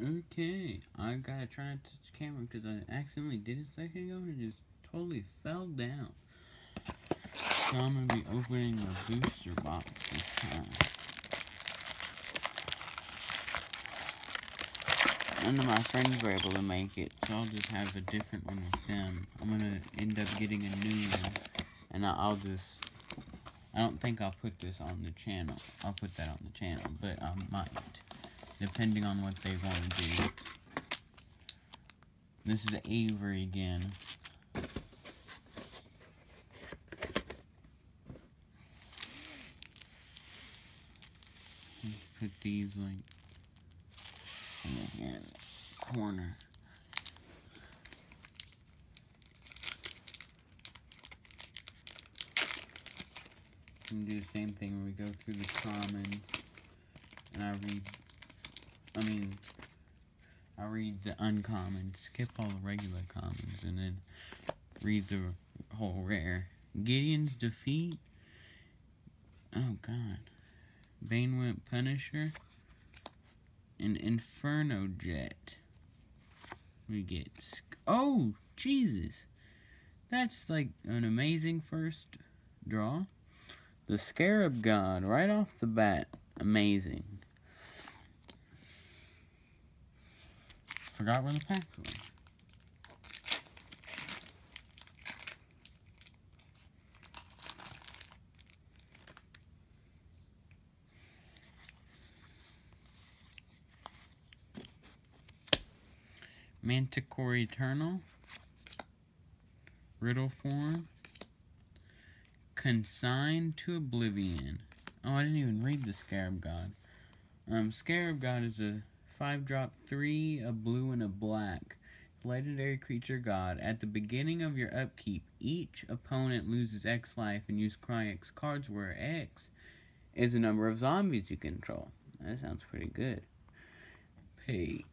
Okay, I gotta try and touch the camera because I accidentally did it a second ago and it just totally fell down. So I'm gonna be opening the booster box this time. None of my friends were able to make it, so I'll just have a different one with them. I'm gonna end up getting a new one, and I don't think I'll put this on the channel. I'll put that on the channel, but I might, depending on what they want to do. This is Avery again. Put these like here in the corner. And do the same thing where we go through the commons and I read the uncommons, skip all the regular commons, and then read the whole rare. Gideon's defeat. Oh god. Banewimp Punisher. An Inferno Jet. We get... Oh, Jesus! That's like an amazing first draw. The Scarab God, right off the bat. Amazing. Forgot where the packs were. Manticore Eternal, Riddle Form, Consigned to Oblivion. Oh, I didn't even read the Scarab God. Scarab God is a 5-drop 3, a blue and a black. Legendary creature god. At the beginning of your upkeep, each opponent loses X life and use Cry X cards where X is the number of zombies you control. That sounds pretty good. Pay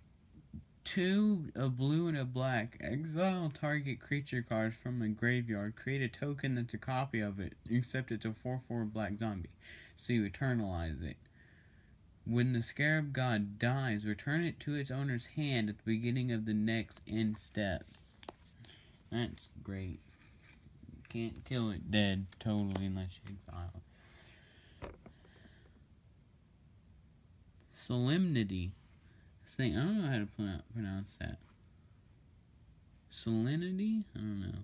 2, a blue and a black. Exile target creature card from the graveyard. Create a token that's a copy of it, except it's a 4/4 black zombie. So you eternalize it. When the Scarab God dies, return it to its owner's hand at the beginning of the next end step. That's great. Can't kill it dead totally unless you exile it. Solemnity. I don't know how to pronounce that. Salinity? I don't know.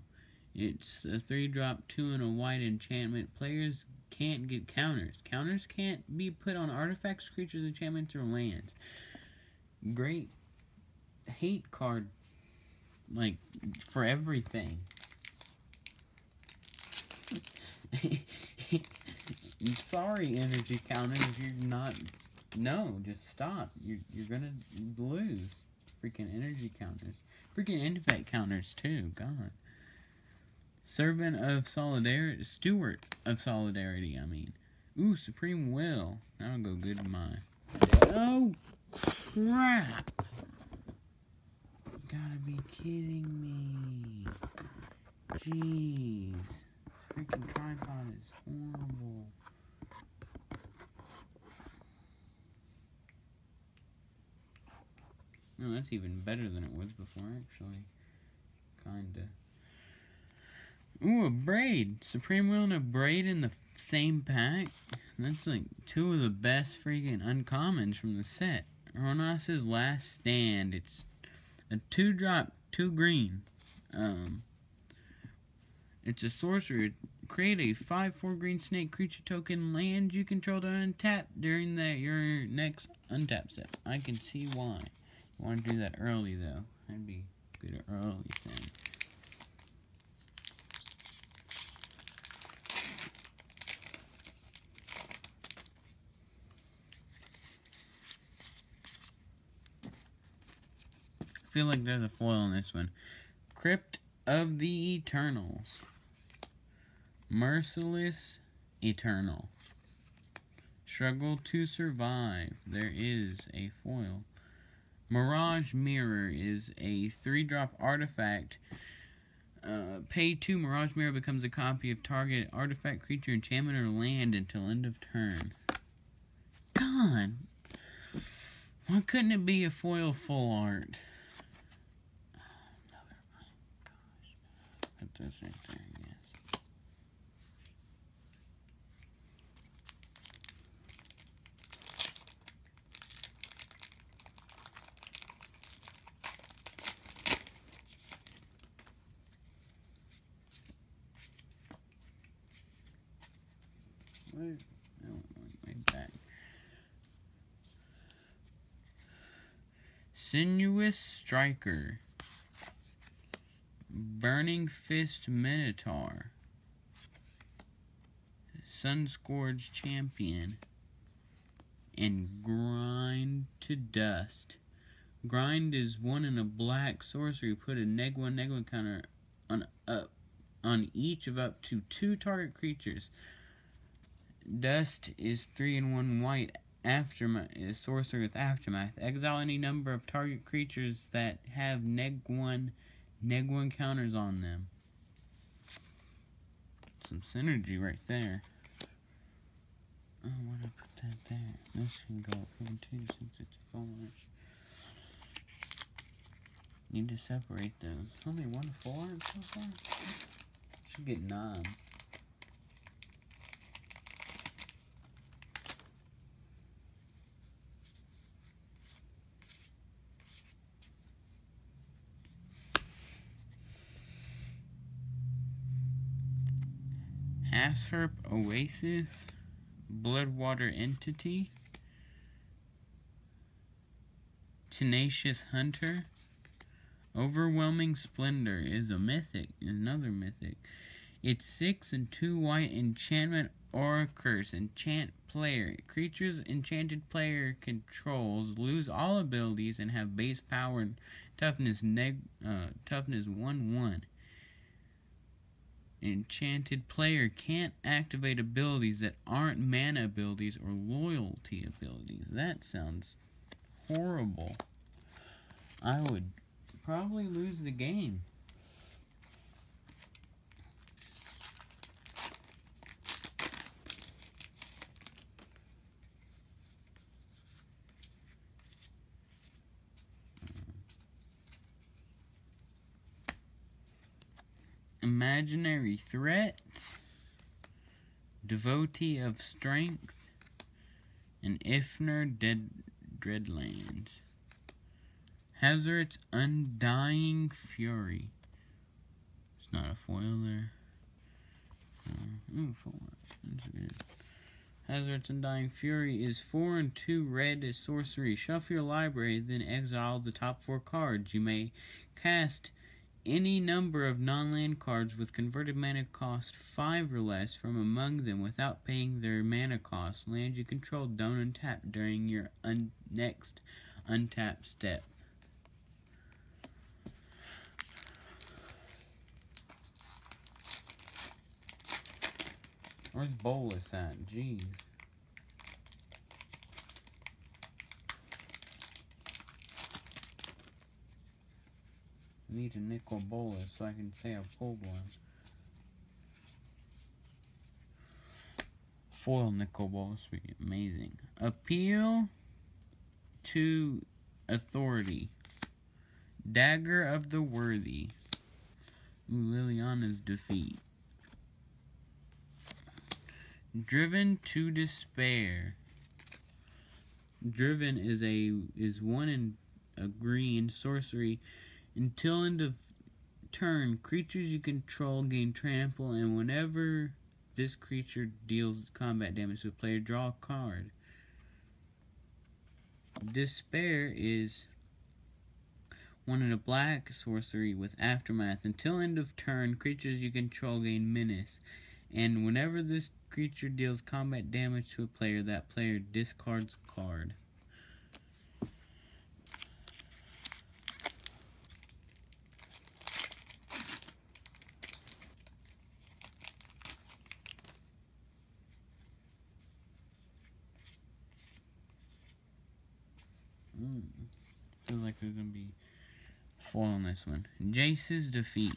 It's a 3-drop 2 and a white enchantment. Players can't get counters. Counters can't be put on artifacts, creatures, enchantments, or lands. Great hate card, like, for everything. Sorry, energy counters, if you're not... No, just stop. You're gonna lose. Freaking energy counters. Freaking infect counters, too. God. Servant of Solidarity. Steward of Solidarity, I mean. Ooh, Supreme Will. That'll go good in mine. Oh, crap. You gotta be kidding me. Jeez. This freaking tripod is horrible. No, that's even better than it was before, actually. Kinda. Ooh, a Braid. Supreme Will and a Braid in the same pack? That's like 2 of the best freaking uncommons from the set. Ronas' Last Stand. It's a 2-drop, 2 green. It's a sorcery. Create a 5/4 green snake creature token land you control to untap during your next untap step. I can see why. You want to do that early, though. That'd be good early thing. I feel like there's a foil on this one. Crypt of the Eternals. Merciless Eternal. Struggle to survive. There is a foil. Mirage Mirror is a 3-drop artifact. Pay 2, Mirage Mirror becomes a copy of target artifact, creature, enchantment, or land until end of turn. God! Why couldn't it be a foil full art? Another one. Gosh. Put this right there, yes. Wait, no, way back. Sinuous Striker. Burning Fist Minotaur. Sunscourge Champion. And Grind to Dust. Grind is 1 in a black sorcery. Put a -1/-1 counter on each of up to 2 target creatures. Dust is 3 and 1 white. Aftermath is sorcery with Aftermath. Exile any number of target creatures that have -1/-1 counters on them. Some synergy right there. Oh, why did I put that there? This can go up here too since it's a full arch. Need to separate those. Only 1 full arch so far? Should get 9. Hasherp Oasis, Bloodwater Entity, Tenacious Hunter, Overwhelming Splendor is a mythic, another mythic. It's 6 and 2 white enchantment aura curse. Enchant player. Creatures enchanted player controls lose all abilities and have base power and toughness 1/1. Enchanted player can't activate abilities that aren't mana abilities or loyalty abilities. That sounds horrible. I would probably lose the game. Imaginary Threat, Devotee of Strength, and Ifnir Dreadlands. Hazard's Undying Fury. It's not a foil there. Ooh, foil. That's good. Hazard's Undying Fury is 4 and 2 red as sorcery. Shuffle your library, then exile the top 4 cards. You may cast any number of non-land cards with converted mana cost 5 or less from among them without paying their mana cost. Lands you control don't untap during your next untap step. Where's Bolus at? Jeez. Need a nickel Bolus so I can say I pulled one. Foil nickel Bolus would be amazing. Appeal to Authority. Dagger of the Worthy. Ooh, Liliana's Defeat. Driven to Despair. Driven is 1 in a green sorcery. Until end of turn, creatures you control gain trample, and whenever this creature deals combat damage to a player, draw a card. Despair is 1 in a black sorcery with Aftermath. Until end of turn, creatures you control gain menace, and whenever this creature deals combat damage to a player, that player discards a card. Feels like there's gonna be foil on this one. Jace's Defeat.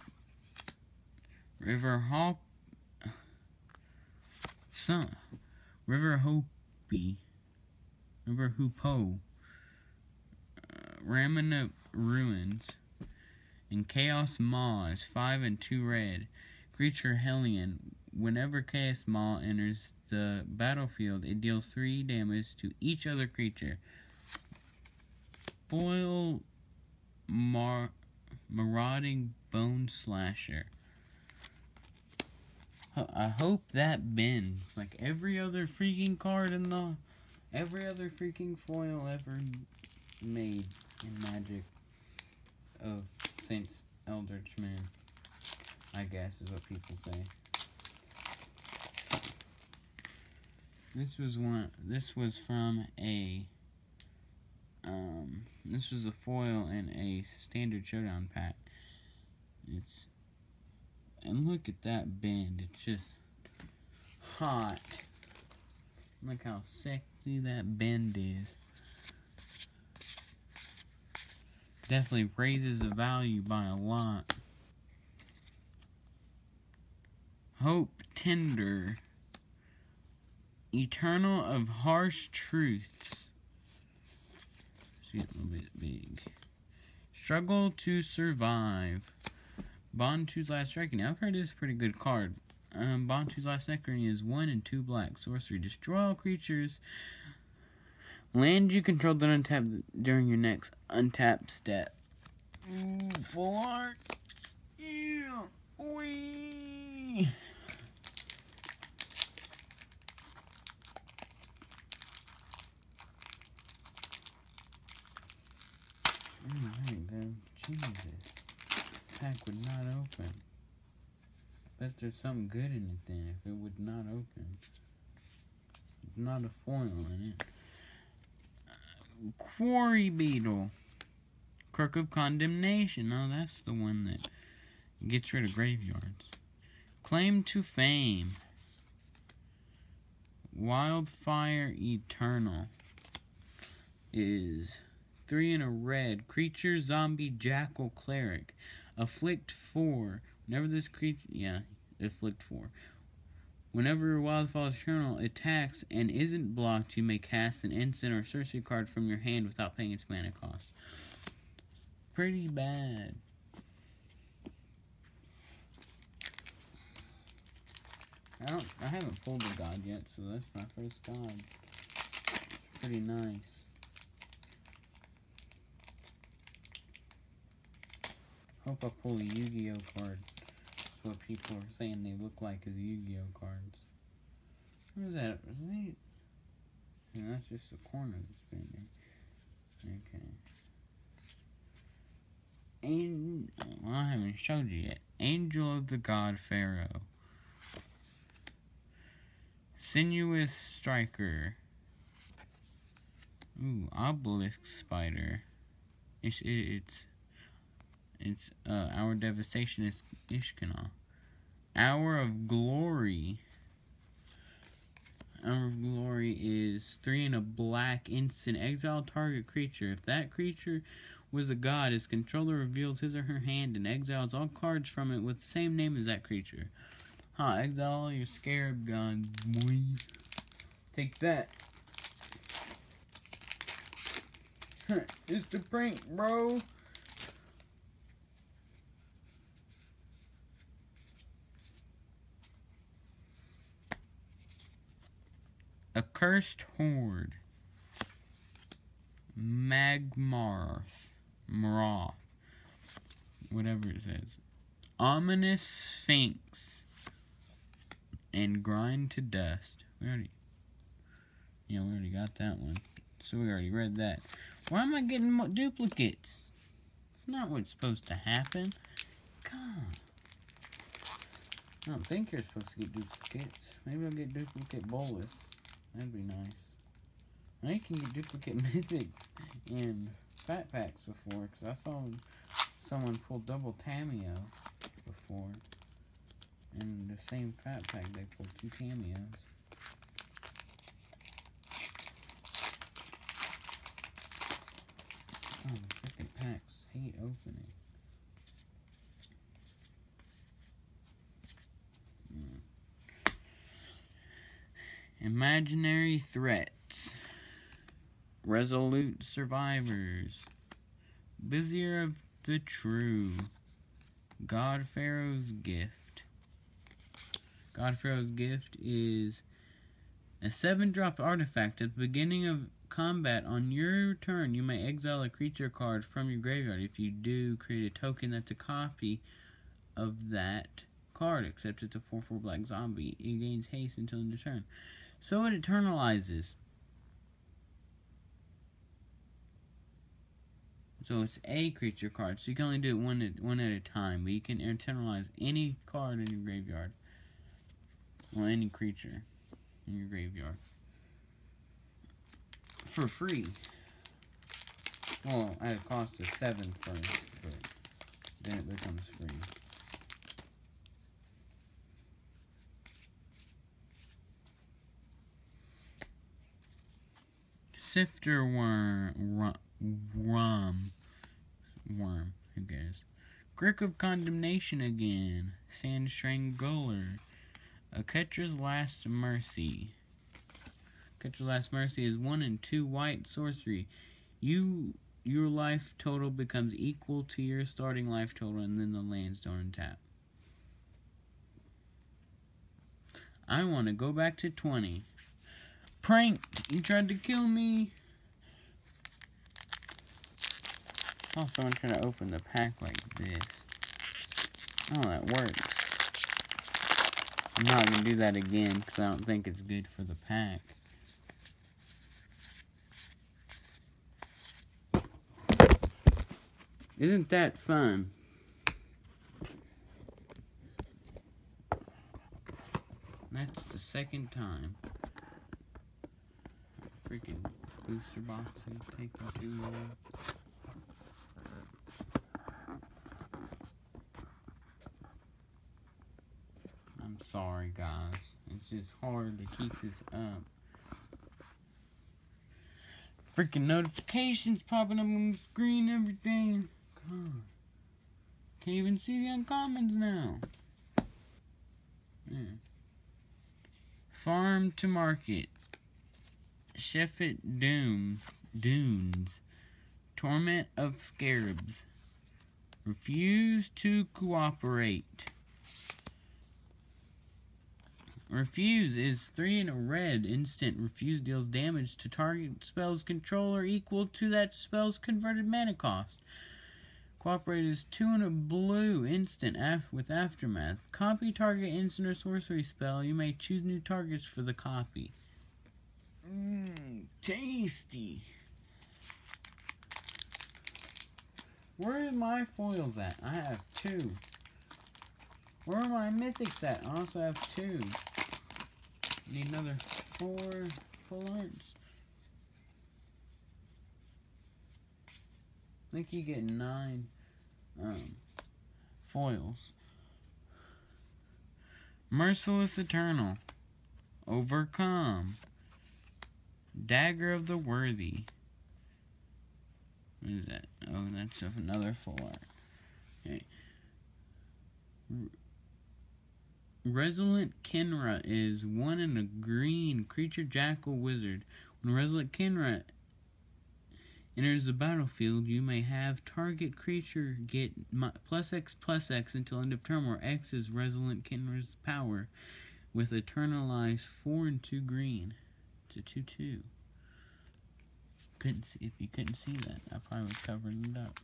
River Hoopo. Remnant Ruins. And Chaos Maw is 5 and 2 red. Creature Hellion. Whenever Chaos Maw enters the battlefield, it deals 3 damage to each other creature. Foil Marauding Bone Slasher. I hope that bends. Like every other freaking card in the... Every other freaking foil ever made in Magic of Saint's Eldritch Moon, I guess is what people say. This was from a, this was a foil in a standard showdown pack. And look at that bend, it's just hot. Look how sexy that bend is. Definitely raises the value by a lot. Hope Tender. Eternal of Harsh Truths. See it a little bit big. Struggle to Survive. Bontu's Last Reckoning. I've heard this is a pretty good card. Bontu's Last Reckoning is 1 and 2 black. Sorcery. Destroy all creatures. Land you control that untap during your next untap step. Ooh, full art. Yeah. Wee. There you go. Jesus. Pack would not open. Bet there's something good in it then if it would not open. There's not a foil in it. Quarry Beetle. Crook of Condemnation. Oh, that's the one that gets rid of graveyards. Claim to Fame. Wildfire Eternal is 3 and a red. Creature, Zombie, Jackal, Cleric. Afflict 4. Whenever this creature... Yeah, Afflict 4. Whenever Wildfire Eternal attacks and isn't blocked, you may cast an instant or sorcery card from your hand without paying its mana cost. Pretty bad. I haven't pulled a god yet, so that's my first god. Pretty nice. Hope I pull a Yu-Gi-Oh card. That's what people are saying they look like as Yu-Gi-Oh cards. What is that? Yeah, that's just the corner that's been there. Okay. And well, I haven't showed you yet. Angel of the God Pharaoh. Sinuous Striker. Ooh, Obelisk Spider. It's Hour of Devastation is Ishkanah. Hour of Glory. Hour of Glory is 3 and a black instant. Exile target creature. If that creature was a god, its controller reveals his or her hand and exiles all cards from it with the same name as that creature. Exile all your scarab gods, boy. Take that. It's the prank, bro. Accursed Horde. Magmarth. Mroth. Whatever it says. Ominous Sphinx. And Grind to Dust. We already got that one. So we already read that. Why am I getting duplicates? It's not what's supposed to happen. God. I don't think you're supposed to get duplicates. Maybe I'll get duplicate Bolus. That'd be nice. Now you can get duplicate mythics in fat packs before, because I saw someone pull double Tameo before. In the same fat pack, they pulled 2 cameos. Oh, the freaking packs hate opening. Imaginary Threats. Resolute Survivors. Vizier of the True. God Pharaoh's Gift. God Pharaoh's Gift is a 7-drop artifact. At the beginning of combat on your turn, you may exile a creature card from your graveyard. If you do, create a token that's a copy of that card, except it's a 4/4 black zombie. It gains haste until end of turn. So it eternalizes. So it's a creature card, so you can only do it one at a time, but you can eternalize any card in your graveyard. Well, any creature in your graveyard. For free. Well, at a cost of 7 first, but then it becomes free. Sifter Worm, who cares? Grick of Condemnation again. Sand Strangler. A Catcher's Last Mercy. Catcher's Last Mercy is 1 and 2 white sorcery. Your life total becomes equal to your starting life total, and then the lands don't untap. I want to go back to 20. Pranked! You tried to kill me! Oh, someone trying to open the pack like this. Oh, that works. I'm not going to do that again, because I don't think it's good for the pack. Isn't that fun? That's the second time. Freaking booster boxes taking too long. I'm sorry, guys. It's just hard to keep this up. Freaking notifications popping up on the screen, everything. God. Can't even see the uncommons now. Yeah. Farm to Market. Sheffet Dunes. Torment of Scarabs. Refuse to cooperate. Refuse is 3 and a red instant. Refuse deals damage to target spell's controller equal to that spell's converted mana cost. Cooperate is 2 and a blue instant with Aftermath. Copy target instant or sorcery spell. You may choose new targets for the copy. Tasty. Where are my foils at? I have 2. Where are my mythics at? I also have 2. Need another 4 full arts. I think you get 9 foils. Merciless Eternal. Overcome. Dagger of the Worthy. What is that? Oh, that's another full art. Okay. Resolute Kenra is 1 and a green creature jackal wizard. When Resolute Kenra enters the battlefield, you may have target creature get +X/+X until end of turn, where X is Resolute Kenra's power, with eternalized 4 and 2 green to 2/2. Couldn't see if you couldn't see that, I probably covered it up.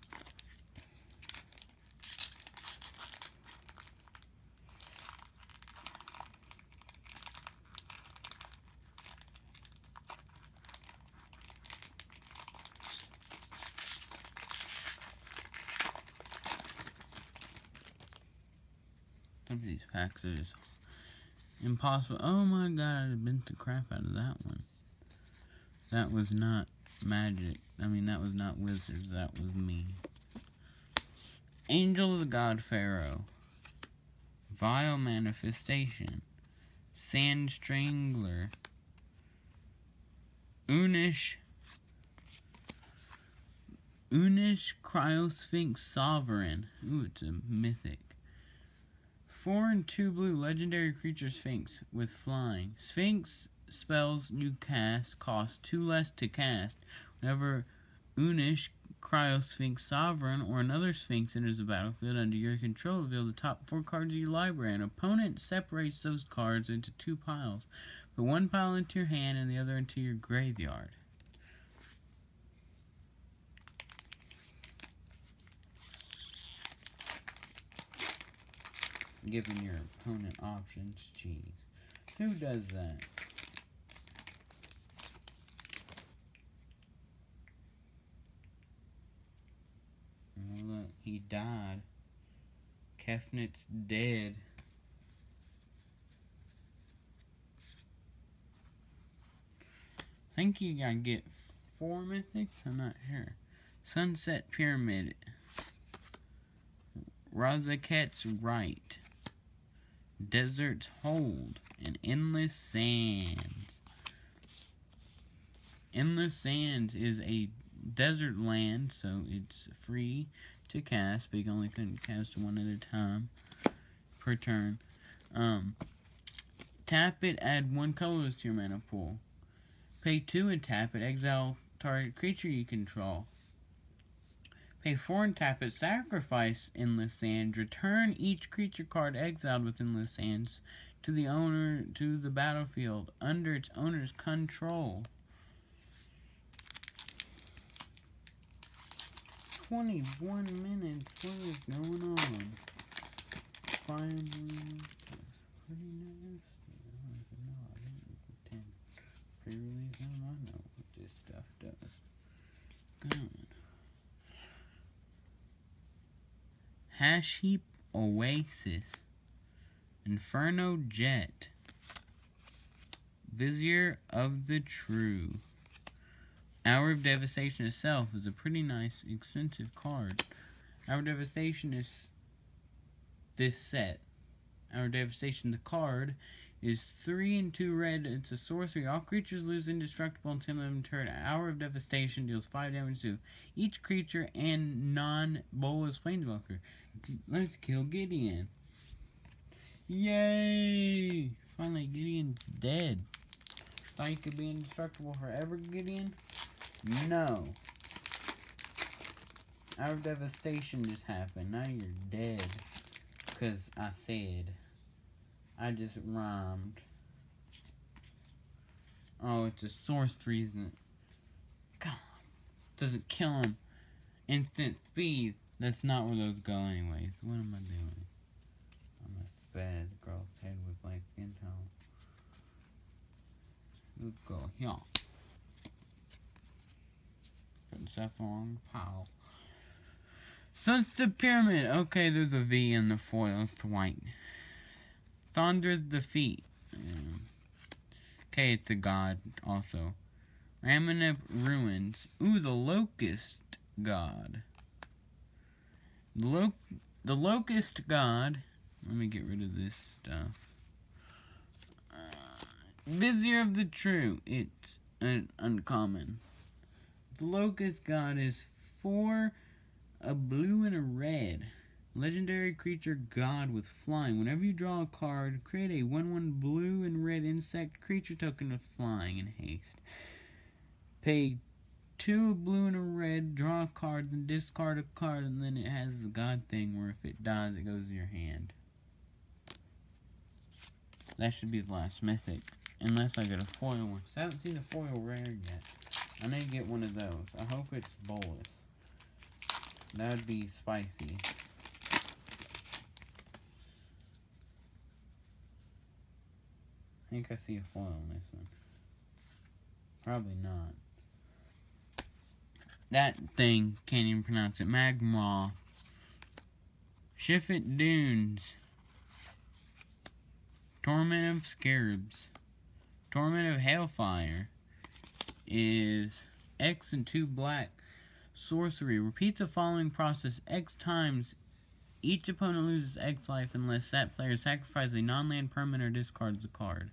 Some of these packs are just impossible. Oh my god, I bent the crap out of that one. That was not magic. I mean, that was not wizards. That was me. Angel of the God Pharaoh. Vile Manifestation. Sand Strangler. Unish Cryosphinx Sovereign. Ooh, it's a mythic. 4 and 2 blue legendary creature Sphinx with flying. Sphinx spells you cast cost 2 less to cast. Whenever Unish Cryosphinx Sovereign or another Sphinx enters the battlefield under your control, reveal the top 4 cards of your library. An opponent separates those cards into 2 piles. Put one pile into your hand and the other into your graveyard. Giving your opponent options. Jeez. Who does that? Oh, look, he died. Kefnit's dead. I think you gotta get 4 mythics? I'm not sure. Sunset Pyramid. Razaket's Right. Desert's Hold. And Endless Sands. Endless Sands is a desert land, so it's free to cast, but you can only cast one at a time per turn. Tap it, add 1 colorless to your mana pool. Pay 2 and tap it, exile target creature you control. Pay 4 and tap it, sacrifice Endless Sands. Return each creature card exiled with Endless Sands to the battlefield under its owner's control. 21 minutes. What is going on? Fire Blue. Pretty nice. No, I didn't pretend. Pre-release. I don't know what this stuff does. Go on. Hash Heap Oasis. Inferno Jet. Vizier of the True. Hour of Devastation itself is a pretty nice, expensive card. Hour of Devastation is this set. Hour of Devastation, the card, is 3 and 2 red. It's a sorcery. All creatures lose indestructible until end of turn. Hour of Devastation deals 5 damage to each creature and non-Bolas Planeswalker. Let's kill Gideon. Yay! Finally, Gideon's dead. Thought you could be indestructible forever, Gideon? No. Hour of Devastation just happened. Now you're dead. Because I said. I just rhymed. Oh, it's a sorcery, isn't it? God. Doesn't kill him. Instant speed. That's not where those go anyways. What am I doing? I'm a bad girl's head with black skin tone. Let's go here. Putting stuff on the pile. Sunset Pyramid. Okay, there's a V in the foil. It's white. Thunder's Defeat. Okay, it's a god also. Ramanep Ruins. Ooh, the Locust God. The Locust God. Let me get rid of this stuff. Vizier of the True. It's an uncommon. The Locust God is 4, a blue and a red. Legendary creature god with flying. Whenever you draw a card, create a 1/1 blue and red insect creature token with flying and haste. Pay 2 a blue and a red, draw a card, then discard a card, and then it has the god thing where if it dies, it goes to your hand. That should be the last mythic. Unless I get a foil one. I haven't seen a foil rare yet. I need to get one of those. I hope it's Bolas. That would be spicy. I think I see a foil on this one. Probably not. That thing, can't even pronounce it. Magma. Shifet Dunes. Torment of Scarabs. Torment of Hailfire is X and 2 black. Sorcery. Repeat the following process X times. Each opponent loses X life unless that player sacrifices a non-land permanent or discards a card.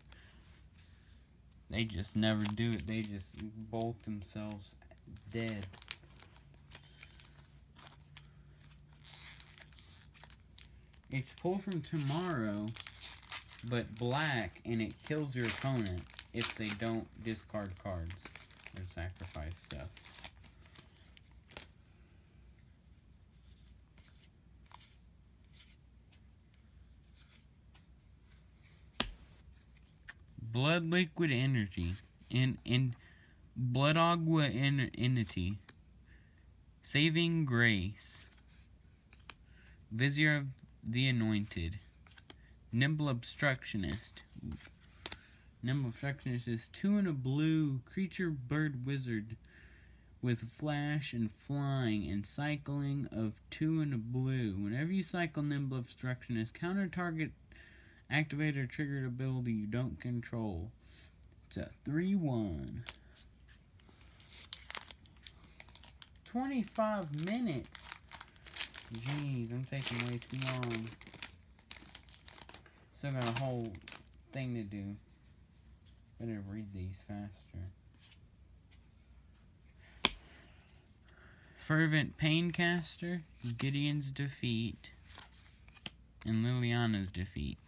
They just never do it. They just bolt themselves dead. It's Pull from Tomorrow, but black, and it kills your opponent if they don't discard cards or sacrifice stuff. Blood liquid energy. In blood agua entity. Saving grace. Vizier of the anointed. Nimble obstructionist. Nimble obstructionist is 2 and a blue creature bird wizard with flash and flying and cycling of 2 and a blue. Whenever you cycle Nimble obstructionist, counter target activated or triggered ability you don't control. It's a 3/1. 25 minutes. Jeez, I'm taking way too long. Still got a whole thing to do. Better read these faster. Fervent Paincaster, Gideon's defeat, and Liliana's defeat.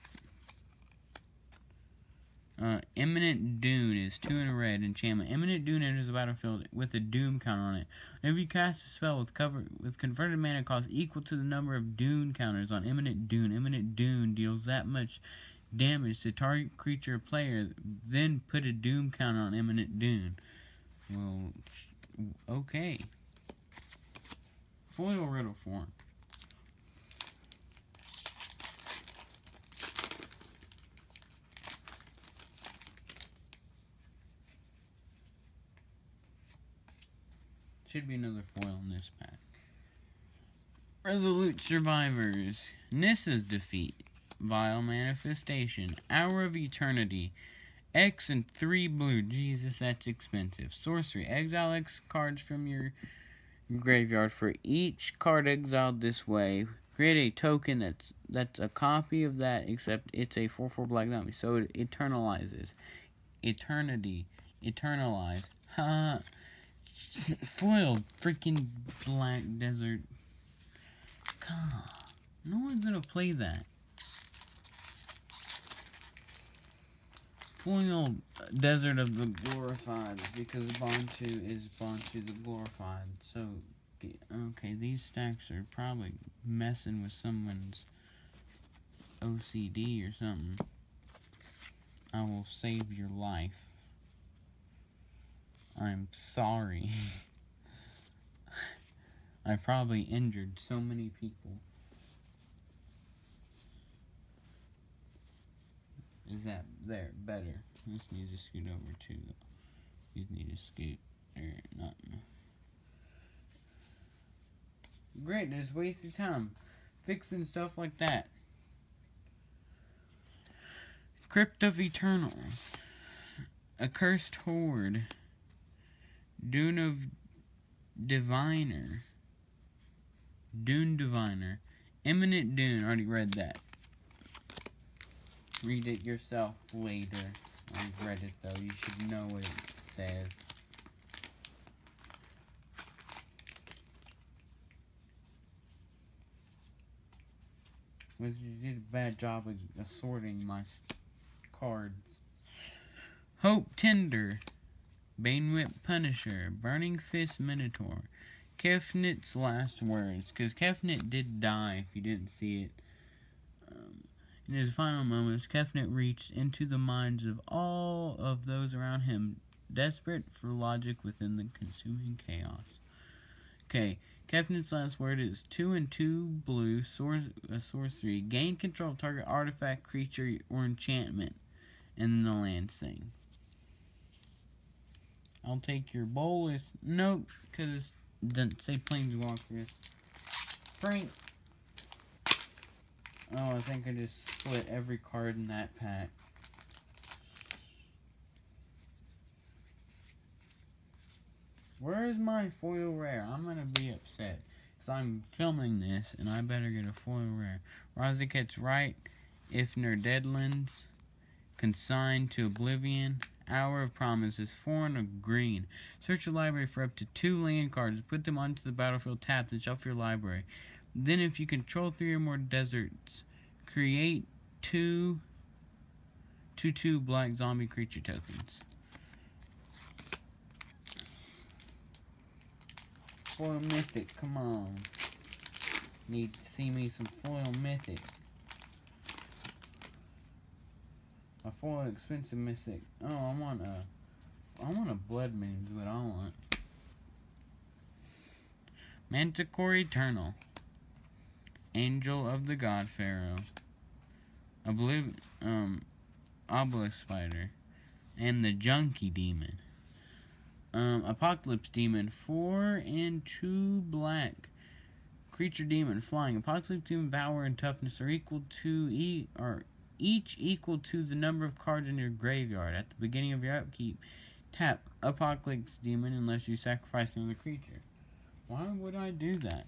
Imminent Doom is 2 and a red enchantment. Imminent Doom enters the battlefield with a doom counter on it. Whenever you cast a spell with converted mana cost equal to the number of doom counters on Imminent Doom deals that much damage to target creature or player, then put a doom counter on Imminent Doom. Well, okay. Foil riddle form. Should be another foil in this pack. Resolute Survivors. Nissa's defeat. Vile Manifestation. Hour of Eternity. X and 3 blue. Jesus, that's expensive. Sorcery. Exile X cards from your graveyard. For each card exiled this way, create a token that's a copy of that, except it's a 4/4 black zombie. So it eternalizes. Eternity. Eternalize. Ha. Foiled freaking Black Desert. God, no one's gonna play that. Foiled Desert of the Glorified because Bantu is Bantu the Glorified. So, okay, these stacks are probably messing with someone's OCD or something. I will save your life. I'm sorry. I probably injured so many people. Is that there? Better. I just need to scoot over too. You need to scoot. Or not. Great, just wasted time fixing stuff like that. Crypt of Eternals. Accursed Horde. Dune of Diviner. Dune Diviner. Imminent Dune. Already read that. Read it yourself later. I've read it though. You should know what it says. You did a bad job of assorting my cards. Hope Tender. Banewhip Punisher, Burning Fist Minotaur, Kefnit's Last Words, because Kefnit did die if you didn't see it. In his final moments, Kefnit reached into the minds of all of those around him, desperate for logic within the consuming chaos. Okay, Kefnit's last word is 2 and 2 blue, sorcery, gain control of target artifact, creature, or enchantment, and then the land thing. I'll take your bolus. Nope, because it doesn't say Planeswalkers. Frank. Oh, I think I just split every card in that pack. Where's my foil rare? I'm gonna be upset. So I'm filming this, and I better get a foil rare. Razaket's Right, Ifnir Deadlands, Consigned to Oblivion, Hour of Promises, 4 and a green. Search your library for up to 2 land cards. Put them onto the battlefield tapped and shuffle your library. Then if you control 3 or more deserts, create 2 black zombie creature tokens. Foil Mythic, come on. Need to see me some Foil Mythic. A foil expensive mythic. Oh, I want a blood moon is what I want. Manticore Eternal. Angel of the God Pharaoh. Obelisk Spider. And the Junkie Demon. Apocalypse Demon. 4 and 2 black. Creature Demon. Flying. Apocalypse Demon power and toughness are equal to each equal to the number of cards in your graveyard. At the beginning of your upkeep, tap Apocalypse Demon unless you sacrifice another creature. Why would I do that?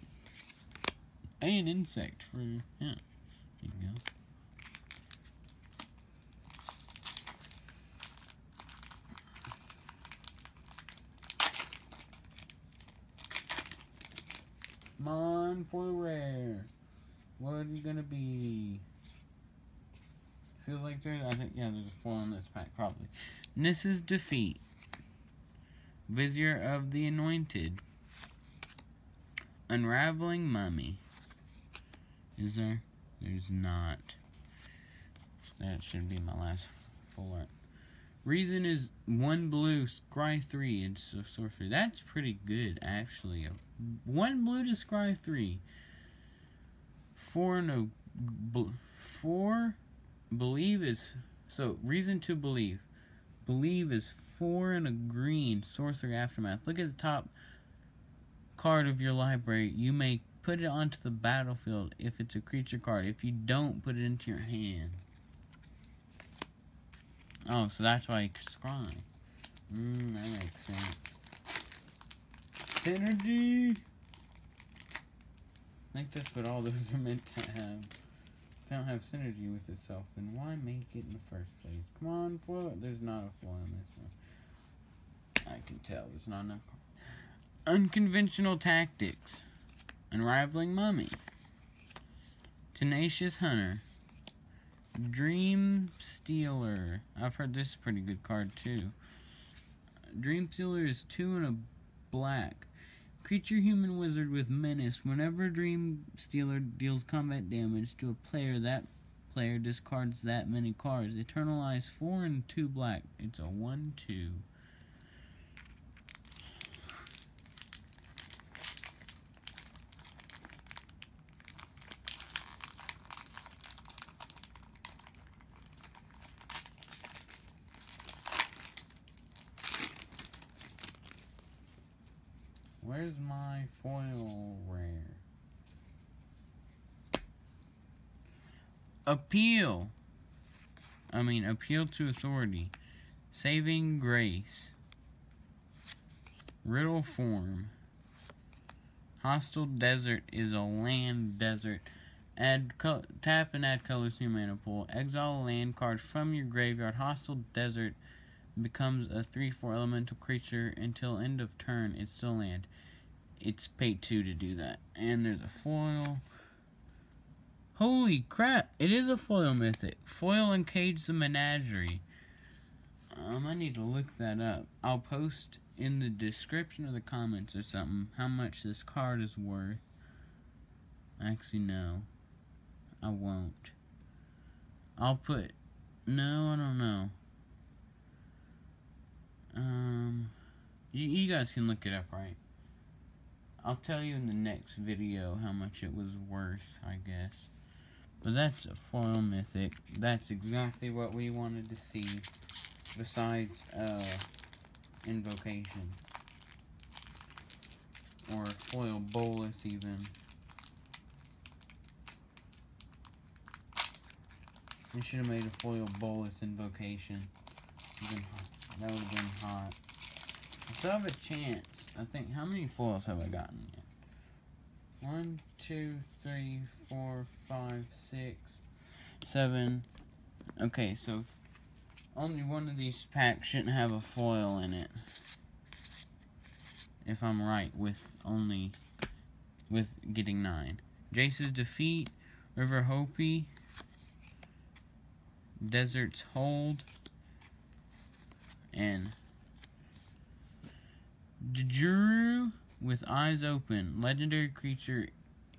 An insect for, yeah. There you go. Come on for the rare. What is it gonna be? Feels like there's, I think, yeah, there's a foil in this pack, probably. Nissa's Defeat. Vizier of the Anointed. Unraveling Mummy. Is there? There's not. That should be my last full art. Reason is 1 blue, scry 3. It's a sorcery. That's pretty good, actually. 1 blue to scry 3. 4 and a 4. Believe is, so reason to believe. Believe is 4 and a green, sorcery aftermath. Look at the top card of your library. You may put it onto the battlefield if it's a creature card. If you don't, put it into your hand. Oh, so that's why you scry. That makes sense. Synergy! I think that's what all those are meant to have. If they don't have synergy with itself, then why make it in the first place? Come on, foil. There's not a foil in this one. I can tell there's not enough. Unconventional Tactics. Unraveling Mummy. Tenacious Hunter. Dream Stealer. I've heard this is a pretty good card too. Dream Stealer is 2 and a black. Creature human wizard with menace. Whenever Dream Stealer deals combat damage to a player, that player discards that many cards. Eternalize 4 and 2 black. It's a 1/2. Where's my foil rare? Appeal to authority. Saving Grace. Riddle Form. Hostile Desert is a land desert. Tap and add colors to your mana pool. Exile a land card from your graveyard. Hostile Desert becomes a 3/4 elemental creature until end of turn. It's still land. It's pay 2 to do that. And there's a foil. Holy crap! It is a foil mythic. Foil and Cage the Menagerie. I need to look that up. I'll post in the description or the comments or something how much this card is worth. Actually, no. I won't. I'll put... No, I don't know. You guys can look it up, right? I'll tell you in the next video how much it was worth, I guess. But that's a foil mythic. That's exactly what we wanted to see. Besides, Invocation. Or foil bolus, even. We should have made a foil bolus Invocation. That would have been hot. I still have a chance. I think, how many foils have I gotten yet? 1, 2, 3, 4, 5, 6, 7. Okay, so only one of these packs shouldn't have a foil in it. If I'm right with getting 9. Jace's Defeat, River Hopi, Desert's Hold, and Drew with Eyes Open. Legendary creature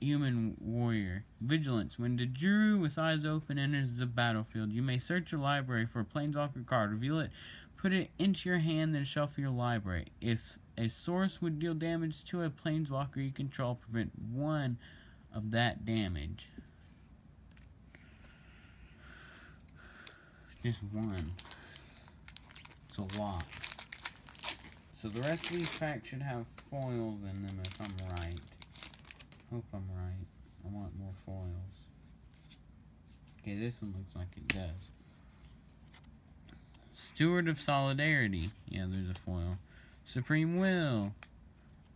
human warrior. Vigilance. When the Juru with eyes open enters the battlefield, you may search your library for a planeswalker card, reveal it, put it into your hand, then shuffle your library. If a source would deal damage to a planeswalker you control, prevent one of that damage. Just one. It's a lot. So the rest of these packs should have foils in them if I'm right. Hope I'm right. I want more foils. Okay, this one looks like it does. Steward of Solidarity. Yeah, there's a foil. Supreme Will.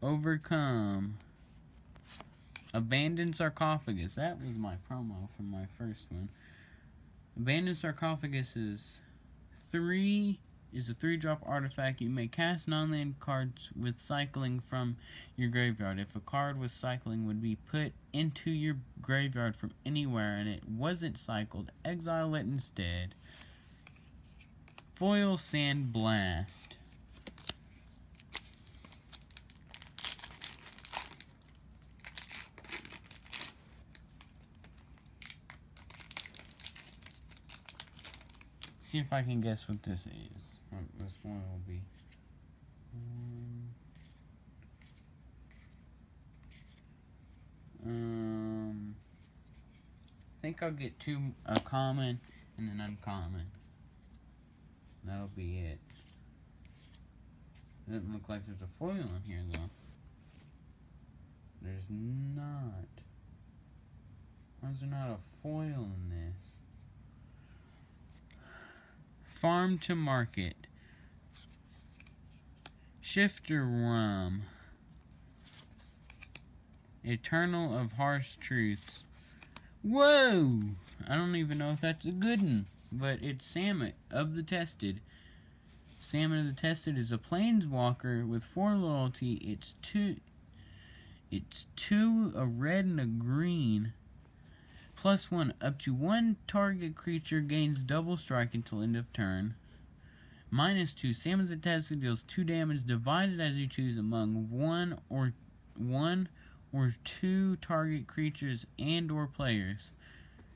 Overcome. Abandoned Sarcophagus. That was my promo from my first one. Abandoned Sarcophagus is a 3-drop artifact. You may cast non-land cards with cycling from your graveyard. If a card with cycling would be put into your graveyard from anywhere and it wasn't cycled, exile it instead. Foil Sand Blast. See if I can guess what this is. This one will be. I think I'll get a common and an uncommon. That'll be it. Doesn't look like there's a foil in here though. There's not. Why is there not a foil in this? Farm to Market. Shifter Rum. Eternal of Harsh Truths. Whoa! I don't even know if that's a good one, but it's Samet of the Tested. Samet of the Tested is a planeswalker with 4 loyalty. It's two, a red and a green. +1, up to 1 target creature gains double strike until end of turn. -2, Samet of the Tested deals 2 damage divided as you choose among one or 2 target creatures and or players.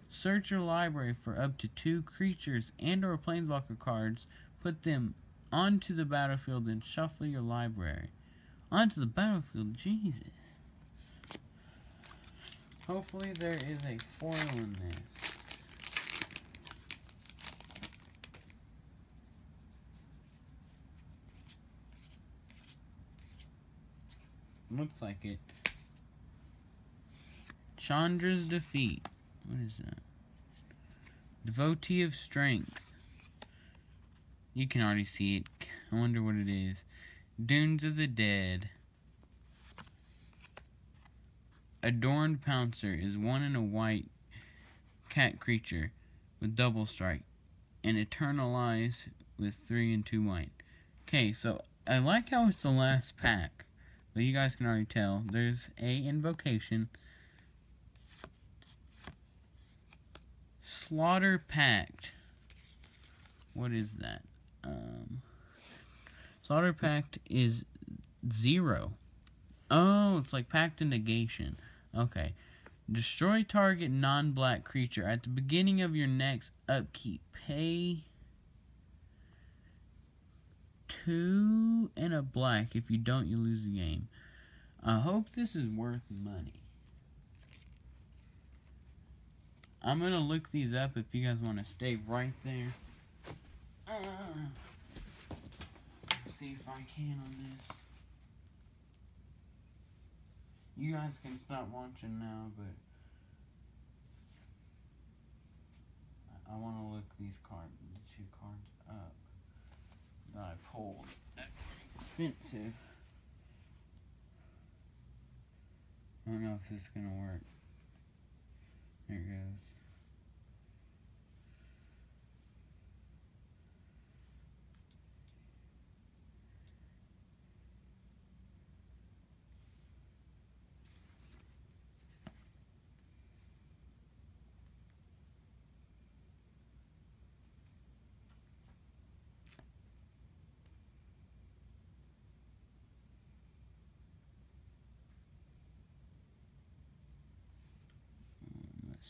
Search your library for up to 2 creatures and or planeswalker cards, put them onto the battlefield, and shuffle your library. Onto the battlefield, Jesus. Hopefully there is a foil in this. Looks like it. Chandra's Defeat. What is that? Devotee of Strength. You can already see it. I wonder what it is. Dunes of the Dead. Adorned Pouncer is 1 and a white cat creature with double strike. And Eternalize with 3 and 2 white. Okay, so I like how it's the last pack. But you guys can already tell. There's a Invocation. Slaughter Pact. What is that? Slaughter Pact is 0. Oh, it's like Pact and Negation. Okay. Destroy target non-black creature. At the beginning of your next upkeep, pay 2 and a black. If you don't, you lose the game. I hope this is worth money. I'm going to look these up if you guys want to stay right there. See if I can on this. You guys can stop watching now, but I want to look these cards, the 2 cards up that I pulled. Expensive. I don't know if this is going to work. There it goes.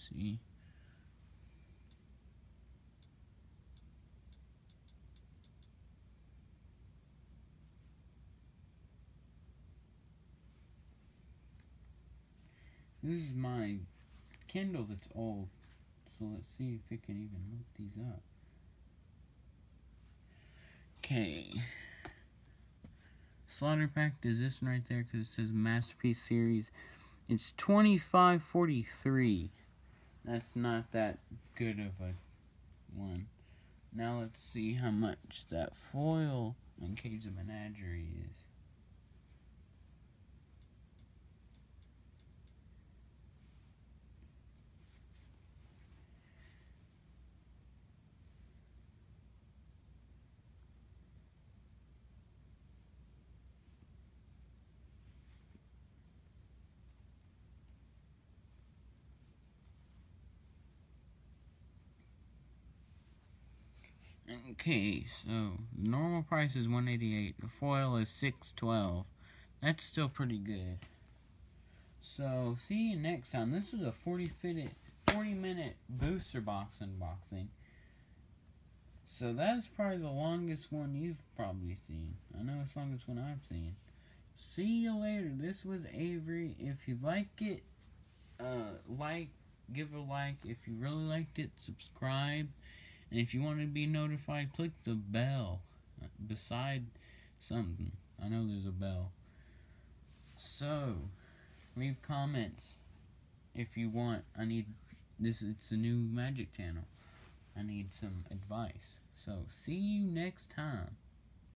see. This is my Kindle that's old, so let's see if it can even look these up. Okay. Slaughter Pact is this one right there because it says Masterpiece Series. It's $25.43. That's not that good of a one. Now let's see how much that foil on Cage of Menagerie is. Okay, so normal price is $188. The foil is $612. That's still pretty good. So see you next time. This was a 40-minute booster box unboxing. So that's probably the longest one you've probably seen. I know it's the longest one I've seen. See you later. This was Avery. If you like it, give a like. If you really liked it, subscribe. And if you want to be notified, click the bell beside something. I know there's a bell. So, leave comments if you want. I need this. It's a new magic channel. I need some advice. So, see you next time.